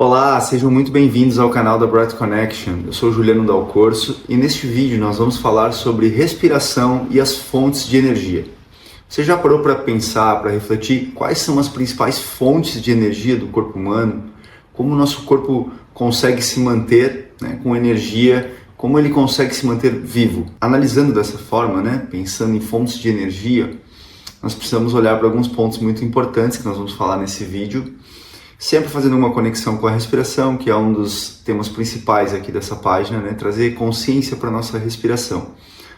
Olá, sejam muito bem-vindos ao canal da Bright Connection. Eu sou Juliano Dalcorso e neste vídeo nós vamos falar sobre respiração e as fontes de energia. Você já parou para pensar, para refletir quais são as principais fontes de energia do corpo humano? Como o nosso corpo consegue se manter com energia, como ele consegue se manter vivo? Analisando dessa forma, pensando em fontes de energia, nós precisamos olhar para alguns pontos muito importantes que nós vamos falar nesse vídeo, sempre fazendo uma conexão com a respiração, que é um dos temas principais aqui dessa página, trazer consciência para a nossa respiração,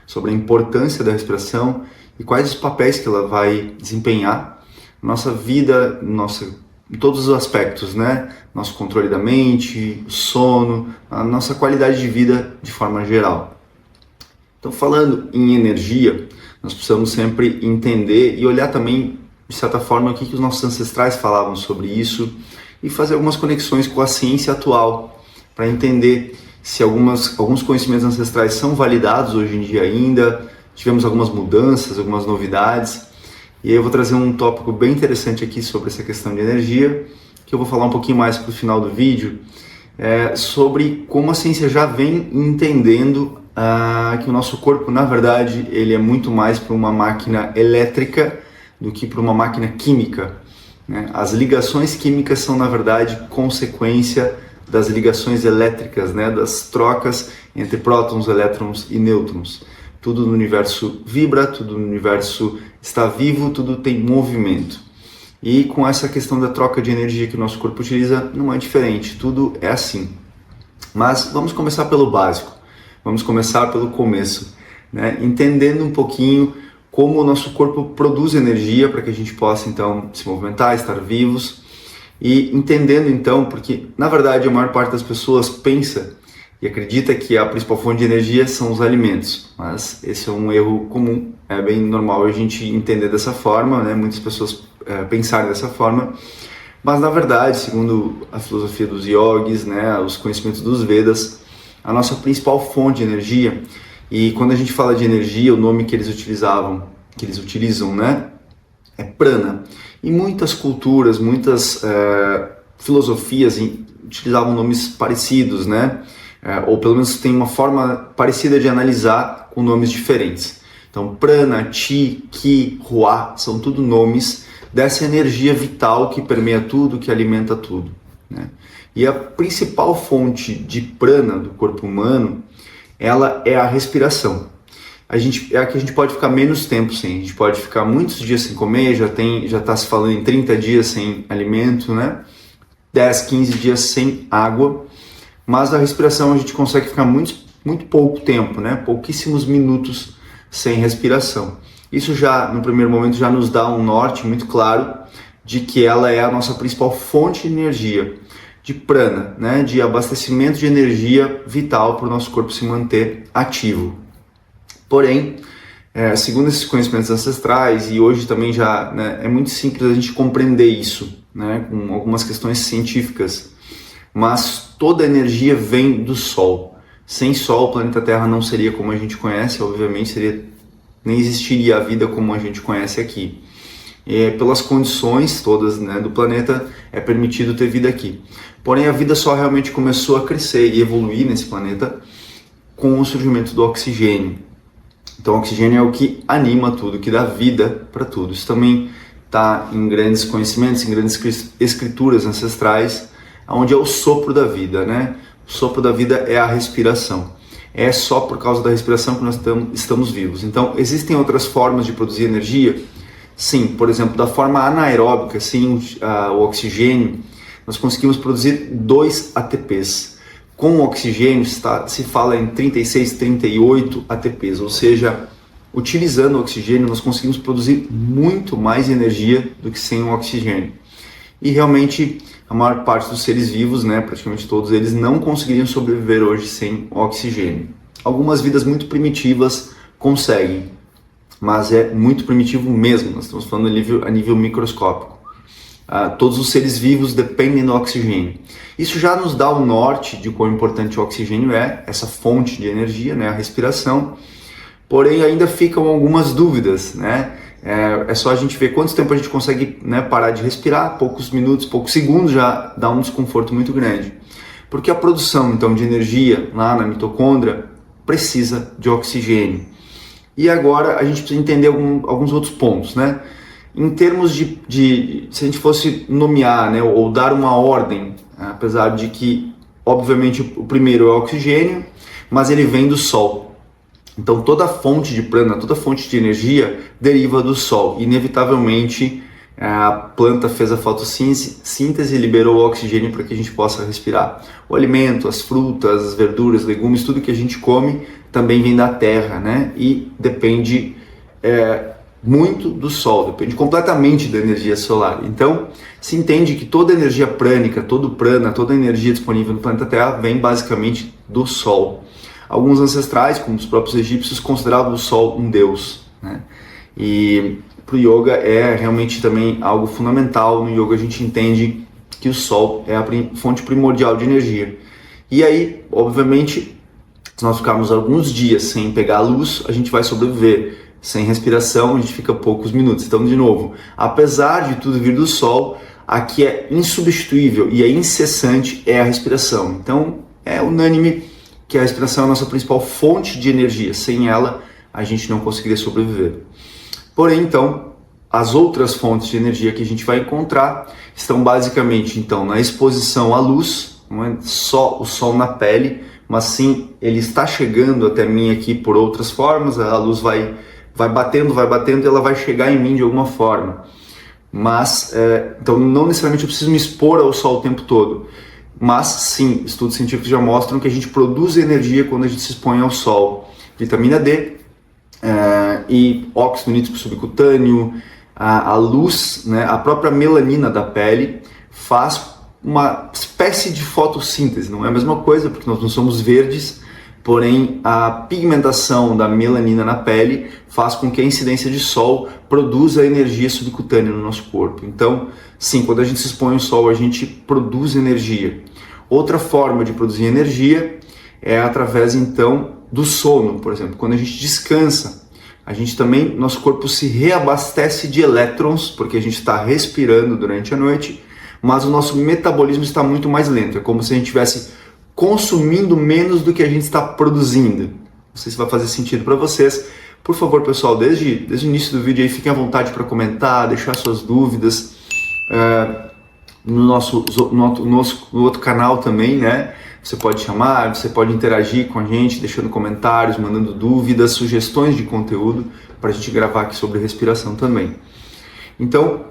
sobre a importância da respiração e quais os papéis que ela vai desempenhar na nossa vida, em todos os aspectos, nosso controle da mente, o sono, a nossa qualidade de vida de forma geral. Então, falando em energia, nós precisamos sempre entender e olhar também, de certa forma, o que os nossos ancestrais falavam sobre isso e fazer algumas conexões com a ciência atual para entender se alguns conhecimentos ancestrais são validados hoje em dia ainda, tivemos algumas mudanças, algumas novidades. E aí eu vou trazer um tópico bem interessante aqui sobre essa questão de energia, que eu vou falar um pouquinho mais para o final do vídeo, sobre como a ciência já vem entendendo que o nosso corpo, na verdade, ele é muito mais para uma máquina elétrica do que para uma máquina química. As ligações químicas são, na verdade, consequência das ligações elétricas, das trocas entre prótons, elétrons e nêutrons. Tudo no universo vibra, tudo no universo está vivo, tudo tem movimento. E com essa questão da troca de energia que o nosso corpo utiliza, não é diferente, tudo é assim. Mas vamos começar pelo básico, vamos começar pelo começo, entendendo um pouquinho como o nosso corpo produz energia para que a gente possa então se movimentar, estar vivos, e entendendo então, porque na verdade a maior parte das pessoas pensa e acredita que a principal fonte de energia são os alimentos, mas esse é um erro comum, é bem normal a gente entender dessa forma, muitas pessoas pensarem dessa forma, mas na verdade, segundo a filosofia dos yogis, os conhecimentos dos Vedas, a nossa principal fonte de energia. E quando a gente fala de energia, o nome que eles utilizam, é prana. E muitas culturas, muitas filosofias utilizavam nomes parecidos, ou pelo menos tem uma forma parecida de analisar com nomes diferentes. Então, prana, chi, ki, hua, são tudo nomes dessa energia vital que permeia tudo, que alimenta tudo. E a principal fonte de prana do corpo humano, ela é a respiração. É a que a gente pode ficar menos tempo sem. A gente pode ficar muitos dias sem comer, já está se falando em 30 dias sem alimento, 10, 15 dias sem água. Mas a respiração a gente consegue ficar muito pouco tempo, pouquíssimos minutos sem respiração. Isso já, no primeiro momento, já nos dá um norte muito claro de que ela é a nossa principal fonte de energia, de prana, de abastecimento de energia vital para o nosso corpo se manter ativo. Porém, segundo esses conhecimentos ancestrais, e hoje também já é muito simples a gente compreender isso, com algumas questões científicas, mas toda a energia vem do Sol. Sem Sol, o planeta Terra não seria como a gente conhece, obviamente nem existiria a vida como a gente conhece aqui. Pelas condições todas do planeta, é permitido ter vida aqui. Porém, a vida só realmente começou a crescer e evoluir nesse planeta com o surgimento do oxigênio. Então, o oxigênio é o que anima tudo, que dá vida para tudo. Isso também está em grandes conhecimentos, em grandes escrituras ancestrais, onde é o sopro da vida, O sopro da vida é a respiração. É só por causa da respiração que nós estamos vivos. Então, existem outras formas de produzir energia? Sim, por exemplo, da forma anaeróbica, sem o oxigênio, nós conseguimos produzir 2 ATPs. Com o oxigênio se fala em 36, 38 ATPs, ou seja, utilizando o oxigênio nós conseguimos produzir muito mais energia do que sem o oxigênio. E realmente a maior parte dos seres vivos, praticamente todos eles, não conseguiriam sobreviver hoje sem o oxigênio. Algumas vidas muito primitivas conseguem, mas é muito primitivo mesmo, nós estamos falando a nível microscópico. Todos os seres vivos dependem do oxigênio. Isso já nos dá o norte de quão importante o oxigênio é, essa fonte de energia, a respiração. Porém, ainda ficam algumas dúvidas, É só a gente ver quanto tempo a gente consegue, né, parar de respirar, poucos minutos, poucos segundos já dá um desconforto muito grande. Porque a produção então de energia lá na mitocôndria precisa de oxigênio. E agora a gente precisa entender alguns outros pontos, né? Em termos de se a gente fosse nomear, né, ou dar uma ordem, apesar de que, obviamente, o primeiro é o oxigênio, mas ele vem do Sol. Então toda fonte de prana, toda fonte de energia deriva do Sol. Inevitavelmente a planta fez a fotossíntese e liberou o oxigênio para que a gente possa respirar. O alimento, as frutas, as verduras, legumes, tudo que a gente come também vem da terra, né? E depende muito do Sol, depende completamente da energia solar. Então se entende que toda energia prânica, todo prana, toda energia disponível no planeta Terra vem basicamente do Sol. Alguns ancestrais, como os próprios egípcios, consideravam o Sol um deus, né? E para o Yoga é realmente também algo fundamental. No Yoga a gente entende que o Sol é a fonte primordial de energia. E aí, obviamente, se nós ficarmos alguns dias sem pegar a luz, a gente vai sobreviver. Sem respiração, a gente fica poucos minutos. Então, de novo, apesar de tudo vir do Sol, aqui é insubstituível e é incessante a respiração. Então, é unânime que a respiração é a nossa principal fonte de energia. Sem ela, a gente não conseguiria sobreviver. Porém, então, as outras fontes de energia que a gente vai encontrar estão basicamente então, na exposição à luz, não é só o Sol na pele, mas sim ele está chegando até mim aqui por outras formas, a luz vai batendo e ela vai chegar em mim de alguma forma. Mas, então não necessariamente eu preciso me expor ao Sol o tempo todo. Mas sim, estudos científicos já mostram que a gente produz energia quando a gente se expõe ao Sol. Vitamina D e óxido nítrico subcutâneo, a luz, né, a própria melanina da pele faz uma espécie de fotossíntese. Não é a mesma coisa porque nós não somos verdes, porém a pigmentação da melanina na pele faz com que a incidência de sol produza energia subcutânea no nosso corpo. Então, sim, quando a gente se expõe ao sol, a gente produz energia. Outra forma de produzir energia é através, então, do sono, por exemplo. Quando a gente descansa, a gente também, nosso corpo se reabastece de elétrons, porque a gente está respirando durante a noite, mas o nosso metabolismo está muito mais lento. É como se a gente estivesse consumindo menos do que a gente está produzindo. Não sei se vai fazer sentido para vocês. Por favor, pessoal, desde o início do vídeo aí, fiquem à vontade para comentar, deixar suas dúvidas. No outro canal também, né? Você pode chamar, você pode interagir com a gente, deixando comentários, mandando dúvidas, sugestões de conteúdo para a gente gravar aqui sobre respiração também. Então,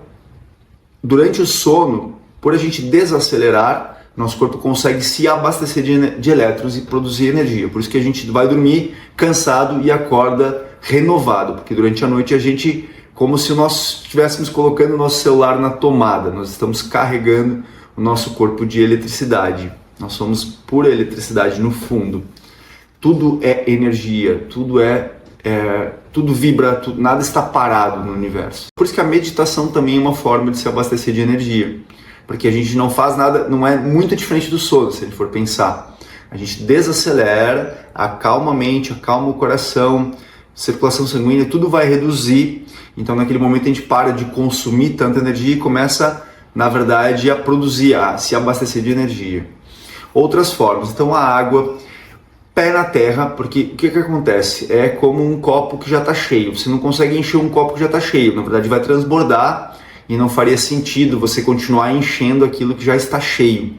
durante o sono, por a gente desacelerar, nosso corpo consegue se abastecer de elétrons e produzir energia. Por isso que a gente vai dormir cansado e acorda renovado, porque durante a noite a gente, como se nós estivéssemos colocando o nosso celular na tomada, nós estamos carregando o nosso corpo de eletricidade. Nós somos pura eletricidade no fundo. Tudo é energia, tudo vibra, nada está parado no universo. Por isso que a meditação também é uma forma de se abastecer de energia. Porque a gente não faz nada, não é muito diferente do sono, se a gente for pensar. A gente desacelera, acalma a mente, acalma o coração, circulação sanguínea, tudo vai reduzir. Então naquele momento a gente para de consumir tanta energia e começa, na verdade, a produzir, a se abastecer de energia. Outras formas, então a água, pé na terra, porque o que acontece? É como um copo que já está cheio, você não consegue encher um copo que já está cheio, na verdade vai transbordar e não faria sentido você continuar enchendo aquilo que já está cheio.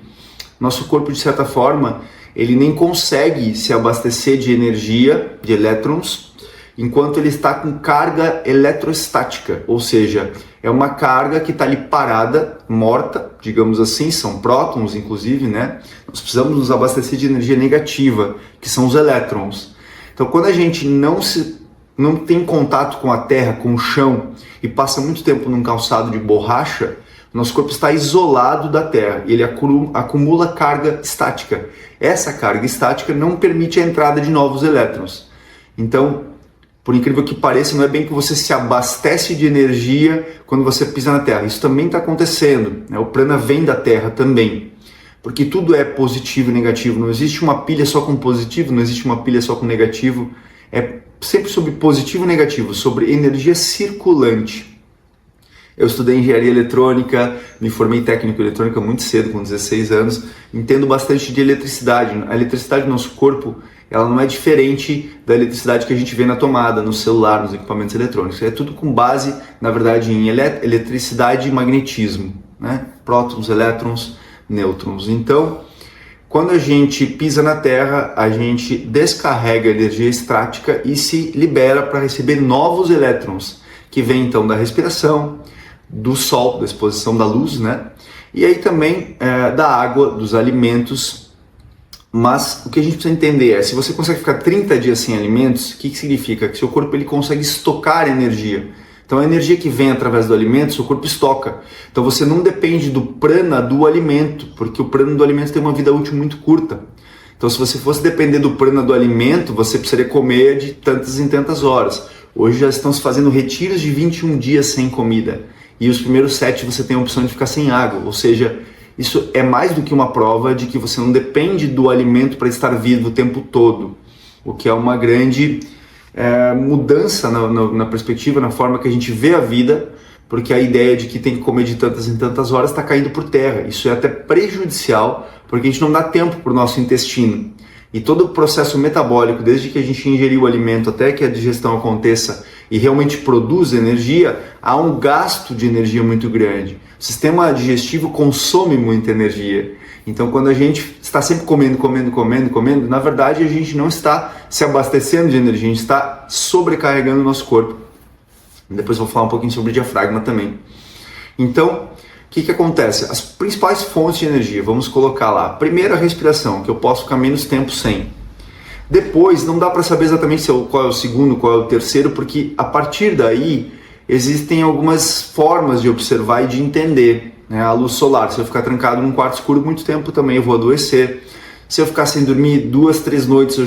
Nosso corpo, de certa forma, ele nem consegue se abastecer de energia, de elétrons, enquanto ele está com carga eletrostática, ou seja, é uma carga que está ali parada, morta, digamos assim, são prótons inclusive, né? Nós precisamos nos abastecer de energia negativa, que são os elétrons. Então quando a gente não tem contato com a terra, com o chão, e passa muito tempo num calçado de borracha, nosso corpo está isolado da terra, ele acumula carga estática. Essa carga estática não permite a entrada de novos elétrons. Então, por incrível que pareça, não é bem que você se abastece de energia quando você pisa na terra. Isso também está acontecendo, né? O prana vem da terra também, porque tudo é positivo e negativo. Não existe uma pilha só com positivo, não existe uma pilha só com negativo. É sempre sobre positivo e negativo, sobre energia circulante. Eu estudei engenharia eletrônica, me formei em técnico em eletrônica muito cedo, com 16 anos, entendo bastante de eletricidade. A eletricidade do nosso corpo, ela não é diferente da eletricidade que a gente vê na tomada, no celular, nos equipamentos eletrônicos. É tudo com base, na verdade, em eletricidade e magnetismo, né? Prótons, elétrons, nêutrons. Então, quando a gente pisa na Terra, a gente descarrega energia estática e se libera para receber novos elétrons, que vêm então da respiração, do sol, da exposição da luz, né? E aí também da água, dos alimentos. Mas o que a gente precisa entender é, se você consegue ficar 30 dias sem alimentos, o que significa? Que seu corpo ele consegue estocar energia. Então a energia que vem através do alimento, seu corpo estoca. Então você não depende do prana do alimento, porque o prana do alimento tem uma vida útil muito curta. Então se você fosse depender do prana do alimento, você precisaria comer de tantas em tantas horas. Hoje já estão se fazendo retiros de 21 dias sem comida. E os primeiros 7 você tem a opção de ficar sem água. Ou seja, isso é mais do que uma prova de que você não depende do alimento para estar vivo o tempo todo. O que é uma grande mudança na perspectiva, na forma que a gente vê a vida, porque a ideia de que tem que comer de tantas em tantas horas está caindo por terra. Isso é até prejudicial, porque a gente não dá tempo para o nosso intestino. E todo o processo metabólico, desde que a gente ingeriu o alimento até que a digestão aconteça e realmente produz energia, há um gasto de energia muito grande. O sistema digestivo consome muita energia. Então, quando a gente está sempre comendo, na verdade a gente não está se abastecendo de energia, a gente está sobrecarregando o nosso corpo. Depois eu vou falar um pouquinho sobre o diafragma também. Então, o que acontece? As principais fontes de energia, vamos colocar lá. Primeiro, a respiração, que eu posso ficar menos tempo sem. Depois, não dá para saber exatamente qual é o segundo, qual é o terceiro, porque a partir daí existem algumas formas de observar e de entender, né? A luz solar, se eu ficar trancado num quarto escuro muito tempo também eu vou adoecer. Se eu ficar sem dormir 2, 3 noites,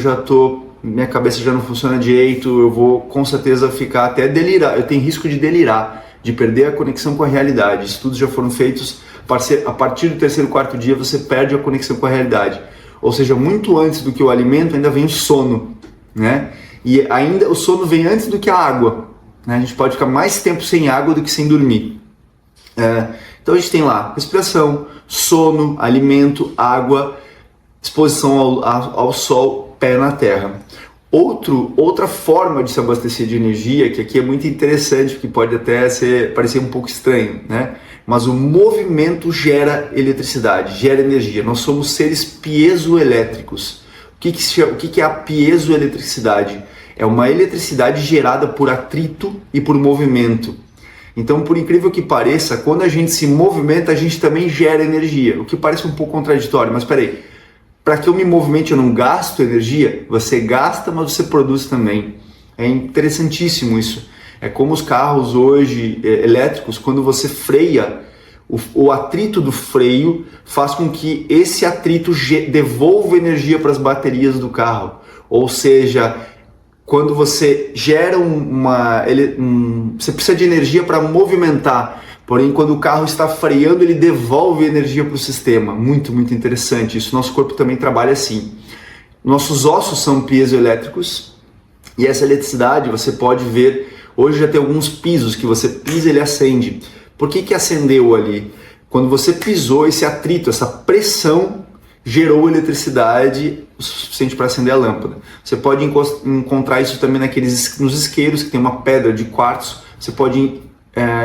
minha cabeça já não funciona direito, eu vou com certeza ficar até delirar, eu tenho risco de delirar, de perder a conexão com a realidade. Estudos já foram feitos, a partir do 3º, 4º dia você perde a conexão com a realidade. Ou seja, muito antes do que o alimento ainda vem o sono, né? E ainda o sono vem antes do que a água, né? A gente pode ficar mais tempo sem água do que sem dormir. Então a gente tem lá respiração, sono, alimento, água, exposição ao sol, pé na terra. Outra forma de se abastecer de energia, que aqui é muito interessante, que pode até parecer um pouco estranho, né? Mas o movimento gera eletricidade, gera energia. Nós somos seres piezoelétricos. O que é a piezoeletricidade? É uma eletricidade gerada por atrito e por movimento. Então, por incrível que pareça, quando a gente se movimenta, a gente também gera energia. O que parece um pouco contraditório, mas peraí. Para que eu me movimente, eu não gasto energia? Você gasta, mas você produz também. É interessantíssimo isso. É como os carros hoje elétricos, quando você freia, o atrito do freio faz com que esse atrito devolva energia para as baterias do carro. Ou seja, quando você gera você precisa de energia para movimentar. Porém, quando o carro está freando, ele devolve energia para o sistema. Muito, muito interessante. Isso, nosso corpo também trabalha assim. Nossos ossos são piezoelétricos e essa eletricidade você pode ver. Hoje já tem alguns pisos que você pisa e ele acende. Por que acendeu ali? Quando você pisou, esse atrito, essa pressão gerou eletricidade o suficiente para acender a lâmpada. Você pode encontrar isso também nos isqueiros, que tem uma pedra de quartzo. Você pode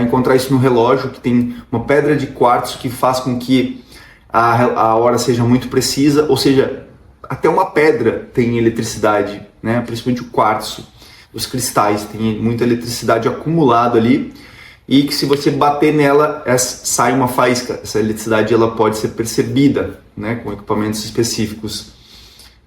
encontrar isso no relógio, que tem uma pedra de quartzo que faz com que a hora seja muito precisa. Ou seja, até uma pedra tem eletricidade, né? Principalmente o quartzo. Os cristais têm muita eletricidade acumulada ali e que se você bater nela sai uma faísca. Essa eletricidade ela pode ser percebida, né, com equipamentos específicos.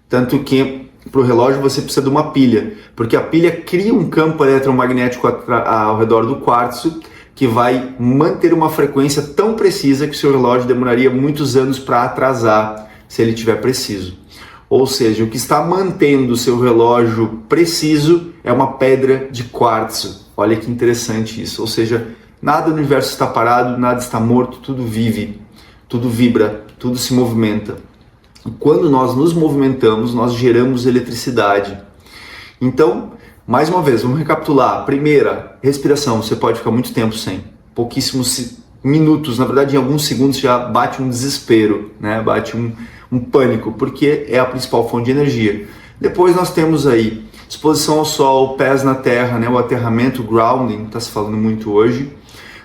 Tanto que para o relógio você precisa de uma pilha, porque a pilha cria um campo eletromagnético ao redor do quartzo que vai manter uma frequência tão precisa que o seu relógio demoraria muitos anos para atrasar se ele estiver preciso. Ou seja, o que está mantendo o seu relógio preciso é uma pedra de quartzo. Olha que interessante isso. Ou seja, nada no universo está parado, nada está morto, tudo vive, tudo vibra, tudo se movimenta. E quando nós nos movimentamos, nós geramos eletricidade. Então, Mais uma vez, vamos recapitular. Primeira, respiração. Você pode ficar muito tempo sem. Pouquíssimos minutos, na verdade em alguns segundos já bate um desespero, né? Bate um pânico, porque é a principal fonte de energia. Depois nós temos aí exposição ao sol, pés na terra, né? O aterramento, grounding, está se falando muito hoje.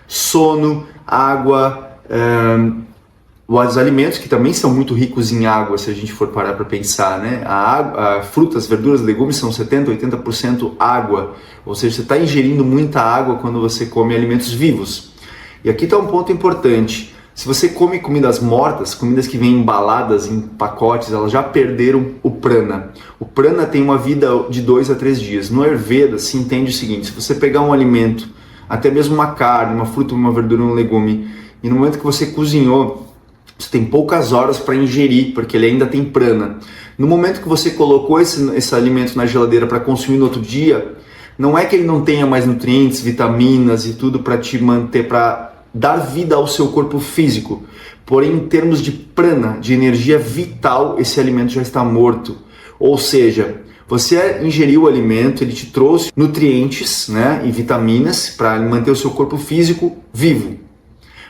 Sono, água, os alimentos que também são muito ricos em água, se a gente for parar para pensar, né? Frutas, verduras, legumes são 70%, 80% água, ou seja, você está ingerindo muita água quando você come alimentos vivos. E aqui está um ponto importante: se você come comidas mortas, comidas que vêm embaladas em pacotes, elas já perderam o prana. O prana tem uma vida de 2 a 3 dias. No Ayurveda se entende o seguinte: se você pegar um alimento, até mesmo uma carne, uma fruta, uma verdura, um legume, e no momento que você cozinhou, você tem poucas horas para ingerir, porque ele ainda tem prana. No momento que você colocou esse alimento na geladeira para consumir no outro dia, não é que ele não tenha mais nutrientes, vitaminas e tudo para te manter, para dar vida ao seu corpo físico. Porém, em termos de prana, de energia vital, esse alimento já está morto. Ou seja, você ingeriu o alimento, ele te trouxe nutrientes, né, e vitaminas para manter o seu corpo físico vivo.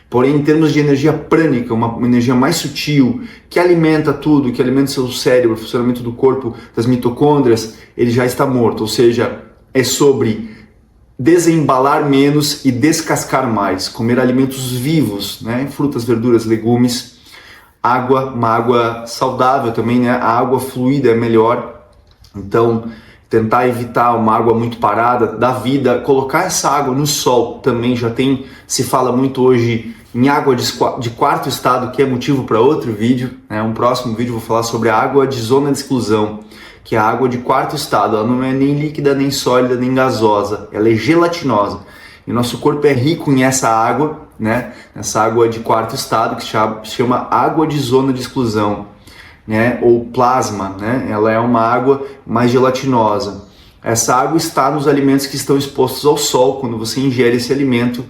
Porém, em termos de energia prânica, uma energia mais sutil, que alimenta tudo, que alimenta o seu cérebro, o funcionamento do corpo, das mitocôndrias, ele já está morto. Ou seja, é sobre desembalar menos e descascar mais, comer alimentos vivos, né? Frutas, verduras, legumes, água, uma água saudável também, né? A água fluida é melhor, então tentar evitar uma água muito parada, dar vida, colocar essa água no sol também. Se fala muito hoje em água de quarto estado, que é motivo para outro vídeo, né? Um próximo vídeo eu vou falar sobre a água de zona de exclusão, que é a água de quarto estado. Ela não é nem líquida, nem sólida, nem gasosa, ela é gelatinosa. E o nosso corpo é rico em essa água, né? Essa água de quarto estado, que se chama água de zona de exclusão, né? Ou plasma, né? Ela é uma água mais gelatinosa. Essa água está nos alimentos que estão expostos ao sol. Quando você ingere esse alimento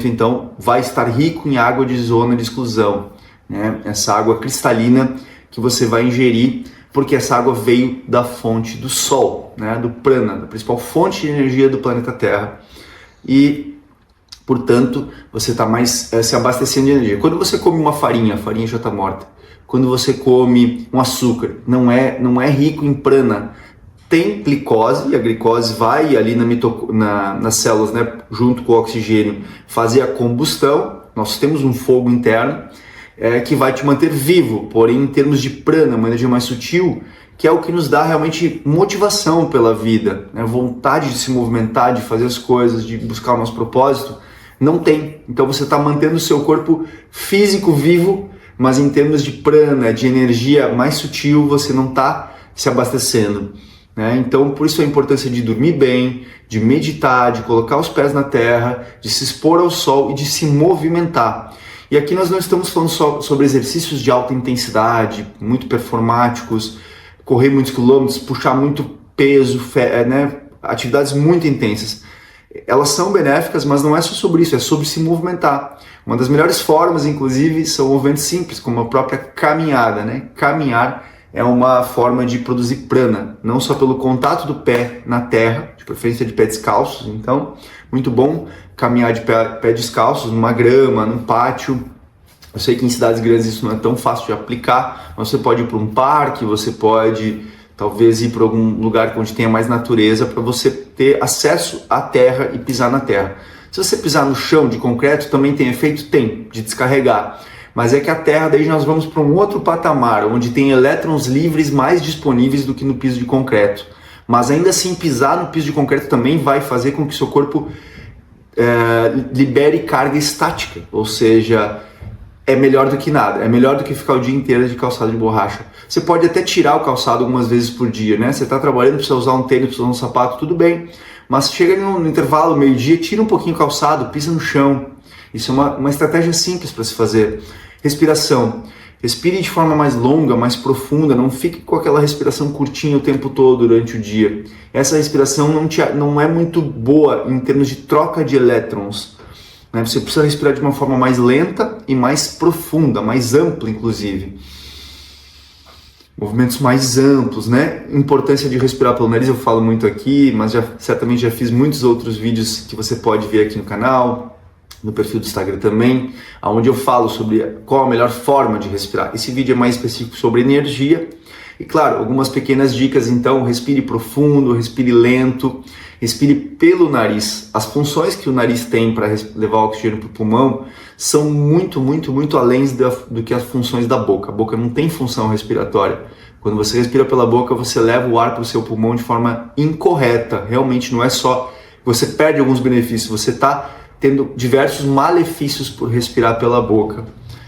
então vai estar rico em água de zona de exclusão, né? Essa água cristalina que você vai ingerir, porque essa água veio da fonte do Sol, né, do prana, da principal fonte de energia do planeta Terra. E, portanto, você está mais se abastecendo de energia. Quando você come uma farinha, a farinha já está morta. Quando você come um açúcar, não é rico em prana. Tem glicose, e a glicose vai ali nas células, né, junto com o oxigênio, fazer a combustão. Nós temos um fogo interno, que vai te manter vivo, porém em termos de prana, uma energia mais sutil, que é o que nos dá realmente motivação pela vida, né? Vontade de se movimentar, de fazer as coisas, de buscar o nosso propósito, não tem. Então você está mantendo o seu corpo físico vivo, mas em termos de prana, de energia mais sutil, você não está se abastecendo, né? Então por isso a importância de dormir bem, de meditar, de colocar os pés na terra, de se expor ao sol e de se movimentar. E aqui nós não estamos falando só sobre exercícios de alta intensidade, muito performáticos, correr muitos quilômetros, puxar muito peso, né? Atividades muito intensas. Elas são benéficas, mas não é só sobre isso, é sobre se movimentar. Uma das melhores formas, inclusive, são movimentos simples, como a própria caminhada, né? Caminhar é uma forma de produzir prana, não só pelo contato do pé na terra, de preferência de pé descalços. Então, muito bom caminhar de pé descalços, numa grama, num pátio. Eu sei que em cidades grandes isso não é tão fácil de aplicar, mas você pode ir para um parque, você pode talvez ir para algum lugar onde tenha mais natureza, para você ter acesso à terra e pisar na terra. Se você pisar no chão de concreto, também tem efeito? Tem, de descarregar. Mas é que a terra, daí nós vamos para um outro patamar, onde tem elétrons livres mais disponíveis do que no piso de concreto. Mas ainda assim, pisar no piso de concreto também vai fazer com que seu corpo libere carga estática, ou seja, é melhor do que nada, é melhor do que ficar o dia inteiro de calçado de borracha. Você pode até tirar o calçado algumas vezes por dia, né? Você está trabalhando, precisa usar um tênis, precisa usar um sapato, tudo bem. Mas chega no intervalo, meio-dia, tira um pouquinho o calçado, pisa no chão. Isso é uma estratégia simples para se fazer. Respiração. Respire de forma mais longa, mais profunda, não fique com aquela respiração curtinha o tempo todo durante o dia. Essa respiração não é muito boa em termos de troca de elétrons, né? Você precisa respirar de uma forma mais lenta e mais profunda, mais ampla, inclusive. movimentos mais amplos, né? Importância de respirar pelo nariz eu falo muito aqui, mas certamente já fiz muitos outros vídeos que você pode ver aqui no canal, no perfil do Instagram também, onde eu falo sobre qual a melhor forma de respirar. Esse vídeo é mais específico sobre energia e, claro, algumas pequenas dicas. Então, respire profundo, respire lento, respire pelo nariz. As funções que o nariz tem para levar o oxigênio para o pulmão são muito além do que as funções da boca. A boca não tem função respiratória. Quando você respira pela boca, você leva o ar para o seu pulmão de forma incorreta. Realmente não é só você perde alguns benefícios, você está tendo diversos malefícios por respirar pela boca,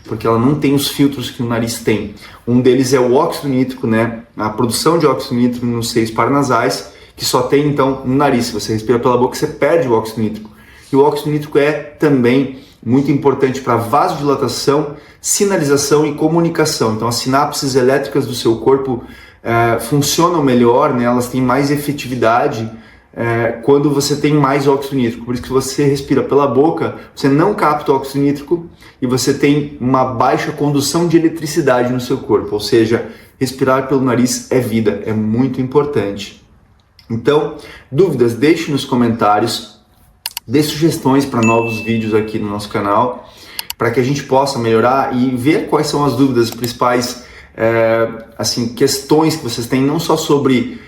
porque ela não tem os filtros que o nariz tem. Um deles é o óxido nítrico, né? A produção de óxido nítrico nos seios paranasais, que só tem então no nariz. Se você respira pela boca, você perde o óxido nítrico. E o óxido nítrico é também muito importante para vasodilatação, sinalização e comunicação. Então as sinapses elétricas do seu corpo funcionam melhor, né? Elas têm mais efetividade quando você tem mais óxido nítrico. Por isso que você respira pela boca, você não capta óxido nítrico e você tem uma baixa condução de eletricidade no seu corpo. Ou seja, respirar pelo nariz é vida, é muito importante. Então, dúvidas, deixe nos comentários, dê sugestões para novos vídeos aqui no nosso canal, para que a gente possa melhorar e ver quais são as dúvidas, as principais questões que vocês têm, não só sobre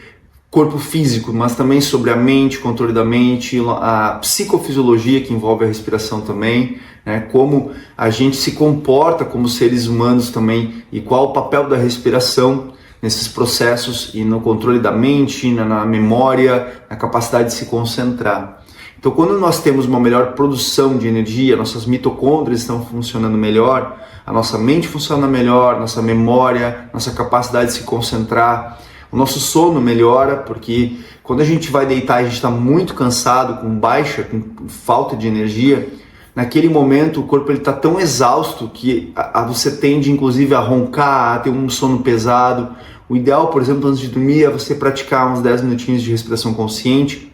corpo físico, mas também sobre a mente, controle da mente, a psicofisiologia que envolve a respiração também, né? Como a gente se comporta como seres humanos também e qual o papel da respiração nesses processos e no controle da mente, na memória, na capacidade de se concentrar. Então, quando nós temos uma melhor produção de energia, nossas mitocôndrias estão funcionando melhor, a nossa mente funciona melhor, nossa memória, nossa capacidade de se concentrar, o nosso sono melhora, porque quando a gente vai deitar e a gente está muito cansado, com falta de energia, naquele momento o corpo está tão exausto que você tende inclusive a roncar, a ter um sono pesado. O ideal, por exemplo, antes de dormir é você praticar uns 10 minutinhos de respiração consciente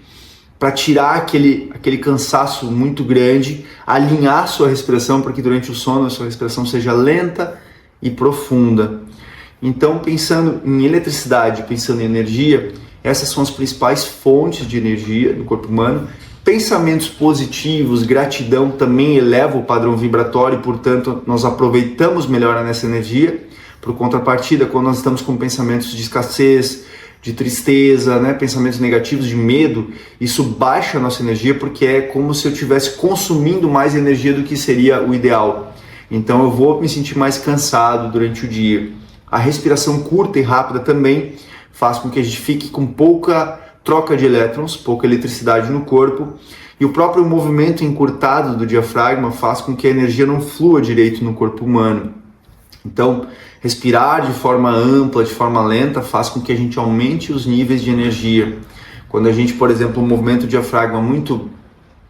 para tirar aquele cansaço muito grande, alinhar a sua respiração para que durante o sono a sua respiração seja lenta e profunda. Então, pensando em eletricidade, pensando em energia, essas são as principais fontes de energia do corpo humano. Pensamentos positivos, gratidão também eleva o padrão vibratório, portanto, nós aproveitamos melhor nessa energia. Por contrapartida, quando nós estamos com pensamentos de escassez, de tristeza, né, pensamentos negativos, de medo, isso baixa a nossa energia, porque é como se eu estivesse consumindo mais energia do que seria o ideal. Então, eu vou me sentir mais cansado durante o dia. A respiração curta e rápida também faz com que a gente fique com pouca troca de elétrons, pouca eletricidade no corpo, e o próprio movimento encurtado do diafragma faz com que a energia não flua direito no corpo humano. Então, respirar de forma ampla, de forma lenta, faz com que a gente aumente os níveis de energia. Quando a gente, por exemplo, movimenta o diafragma muito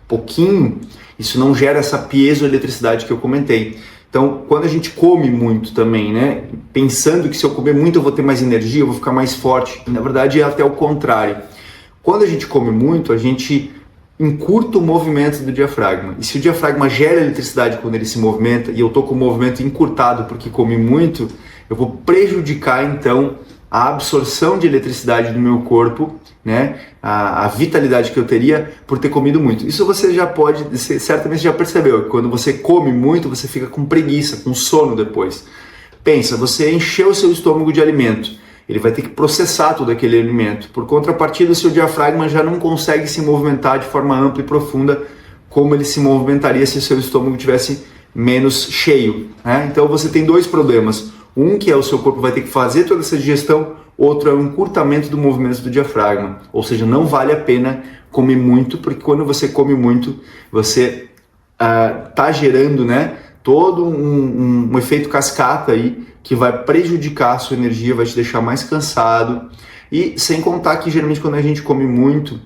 pouquinho, isso não gera essa piezoeletricidade que eu comentei. Então, quando a gente come muito também, né, pensando que se eu comer muito eu vou ter mais energia, eu vou ficar mais forte, na verdade é até o contrário. Quando a gente come muito, a gente encurta o movimento do diafragma. E se o diafragma gera eletricidade quando ele se movimenta, e eu estou com o movimento encurtado porque comi muito, eu vou prejudicar então a absorção de eletricidade do meu corpo, né? A vitalidade que eu teria por ter comido muito. Isso você já certamente já percebeu, que quando você come muito, você fica com preguiça, com sono depois. Pensa, você encheu o seu estômago de alimento, ele vai ter que processar todo aquele alimento. Por contrapartida, o seu diafragma já não consegue se movimentar de forma ampla e profunda como ele se movimentaria se o seu estômago tivesse menos cheio, né? Então você tem dois problemas. Um que é o seu corpo vai ter que fazer toda essa digestão, outro é o encurtamento do movimento do diafragma. Ou seja, não vale a pena comer muito, porque quando você come muito, você está gerando, né, todo um efeito cascata aí, que vai prejudicar a sua energia, vai te deixar mais cansado. E sem contar que geralmente quando a gente come muito,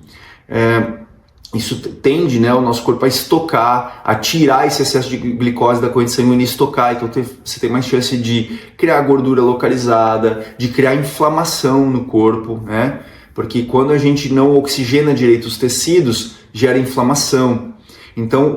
isso tende, né, o nosso corpo a estocar, a tirar esse excesso de glicose da corrente sanguínea e estocar. Então você tem mais chance de criar gordura localizada, de criar inflamação no corpo, né? Porque quando a gente não oxigena direito os tecidos, gera inflamação. Então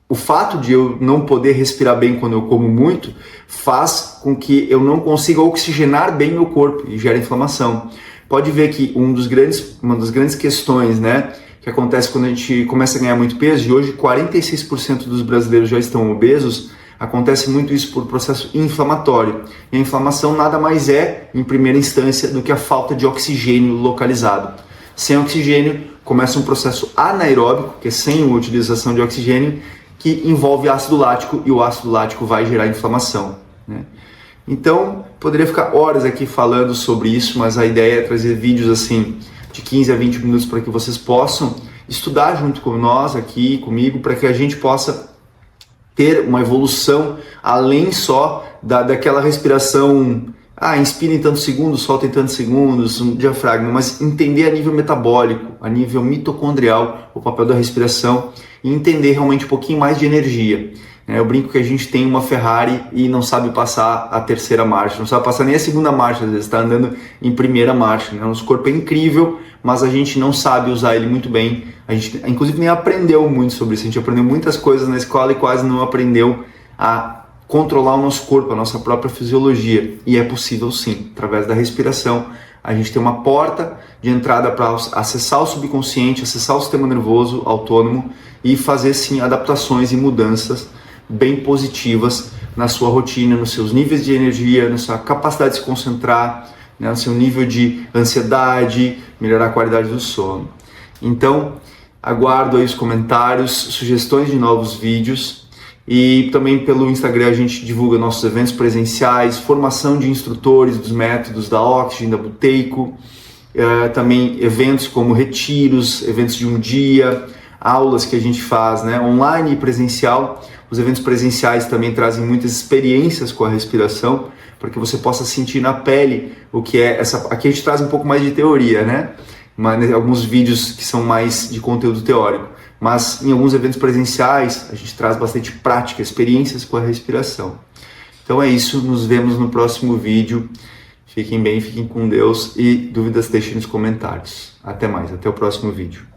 o fato de eu não poder respirar bem quando eu como muito faz com que eu não consiga oxigenar bem meu corpo e gera inflamação. Pode ver que uma das grandes questões, né, que acontece quando a gente começa a ganhar muito peso, e hoje 46% dos brasileiros já estão obesos, acontece muito isso por processo inflamatório. E a inflamação nada mais é, em primeira instância, do que a falta de oxigênio localizado. Sem oxigênio, começa um processo anaeróbico, que é sem a utilização de oxigênio, que envolve ácido lático, e o ácido lático vai gerar inflamação, né? Então, poderia ficar horas aqui falando sobre isso, mas a ideia é trazer vídeos assim de 15 a 20 minutos para que vocês possam estudar junto com nós aqui, comigo, para que a gente possa ter uma evolução além só daquela respiração, inspira em tantos segundos, solta em tantos segundos, um diafragma, mas entender a nível metabólico, a nível mitocondrial, o papel da respiração e entender realmente um pouquinho mais de energia. Eu brinco que a gente tem uma Ferrari e não sabe passar a terceira marcha, não sabe passar nem a segunda marcha, às vezes está andando em primeira marcha, né? Nosso corpo é incrível, mas a gente não sabe usar ele muito bem. A gente, inclusive, nem aprendeu muito sobre isso. A gente aprendeu muitas coisas na escola e quase não aprendeu a controlar o nosso corpo, a nossa própria fisiologia. E é possível sim, através da respiração. A gente tem uma porta de entrada para acessar o subconsciente, acessar o sistema nervoso autônomo e fazer sim adaptações e mudanças bem positivas na sua rotina, nos seus níveis de energia, na sua capacidade de se concentrar, né, no seu nível de ansiedade, melhorar a qualidade do sono. Então, aguardo aí os comentários, sugestões de novos vídeos, e também pelo Instagram a gente divulga nossos eventos presenciais, formação de instrutores dos métodos da Oxygen, da Buteyko, também eventos como retiros, eventos de um dia, aulas que a gente faz, né, online e presencial. Os eventos presenciais também trazem muitas experiências com a respiração, para que você possa sentir na pele o que é essa. Aqui a gente traz um pouco mais de teoria, né? Mas alguns vídeos que são mais de conteúdo teórico. Mas em alguns eventos presenciais a gente traz bastante prática, experiências com a respiração. Então é isso, nos vemos no próximo vídeo. Fiquem bem, fiquem com Deus e dúvidas deixem nos comentários. Até mais, até o próximo vídeo.